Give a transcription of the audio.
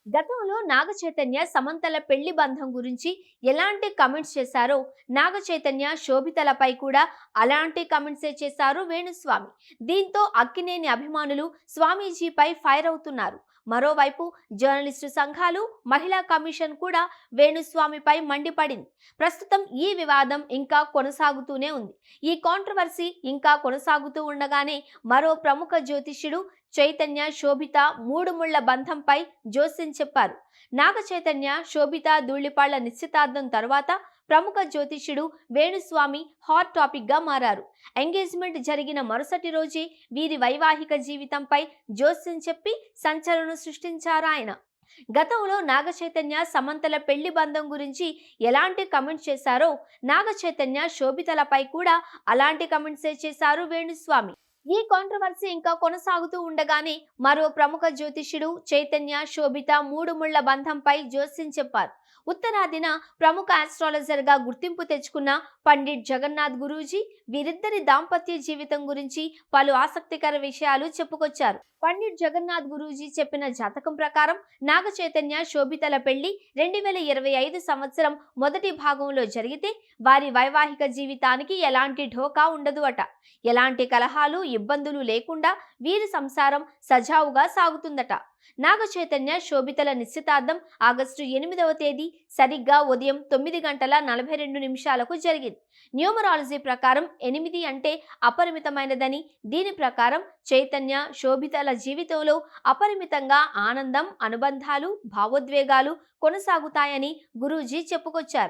గతంలో నాగ చైతన్య సమంతల పెళ్లి బంధం గురించి ఎలాంటి కమెంట్స్ చేశారో నాగ చైతన్య శోభితలపై కూడా అలాంటి కమెంట్సే చేశారు వేణుస్వామి. దీంతో అక్కినేని అభిమానులు స్వామీజీపై ఫైర్ అవుతున్నారు. మరోవైపు జర్నలిస్టు సంఘాలు, మహిళా కమిషన్ కూడా వేణుస్వామిపై మండిపడింది. ప్రస్తుతం ఈ వివాదం ఇంకా కొనసాగుతూనే ఉంది. ఈ కాంట్రవర్సీ ఇంకా కొనసాగుతూ ఉండగానే మరో ప్రముఖ జ్యోతిష్యుడు చైతన్య శోభిత మూడు ముళ్ల బంధంపై జోస్యం చెప్పారు. నాగ చైతన్య శోభిత ధూళిపాళ్ల నిశ్చితార్థం తర్వాత ప్రముఖ జ్యోతిష్యుడు వేణుస్వామి హాట్ టాపిక్ గా మారారు. ఎంగేజ్మెంట్ జరిగిన మరుసటి రోజే వీరి వైవాహిక జీవితంపై జోస్యం చెప్పి సంచలనం సృష్టించారాయన. గతంలో నాగ చైతన్య సమంతల పెళ్లి బంధం గురించి ఎలాంటి కమెంట్స్ చేశారో నాగ చైతన్య శోభితలపై కూడా అలాంటి కమెంట్సే చేశారు వేణుస్వామి. ఈ కాంట్రవర్సీ ఇంకా కొనసాగుతూ ఉండగానే మరో ప్రముఖ జ్యోతిష్యుడు చైతన్య శోభిత మూడు ముళ్ల బంధంపై జోస్యం చెప్పారు. ఉత్తరాదిన ప్రముఖ ఆస్ట్రాలజర్ గా గుర్తింపు తెచ్చుకున్న పండిట్ జగన్నాథ్ గురూజీ వీరిద్దరి దాంపత్య జీవితం గురించి పలు ఆసక్తికర విషయాలు చెప్పుకొచ్చారు. పండిట్ జగన్నాథ్ గురూజీ చెప్పిన జాతకం ప్రకారం నాగ చైతన్య శోభితల పెళ్లి 2025 సంవత్సరం మొదటి భాగంలో జరిగితే వారి వైవాహిక జీవితానికి ఎలాంటి ఢోకా ఉండదు అట. ఎలాంటి కలహాలు, ఇబ్బందులు లేకుండా వీరి సంసారం సజావుగా సాగుతుందట. నాగ చైతన్య శోభితల నిశ్చితార్థం ఆగస్టు 8వ తేదీ సరిగ్గా ఉదయం 9:42 జరిగింది. న్యూమరాలజీ ప్రకారం 8 అంటే అపరిమితమైనదని, దీని ప్రకారం చైతన్య శోభితల జీవితంలో అపరిమితంగా ఆనందం, అనుబంధాలు, భావోద్వేగాలు కొనసాగుతాయని గురూజీ చెప్పుకొచ్చారు.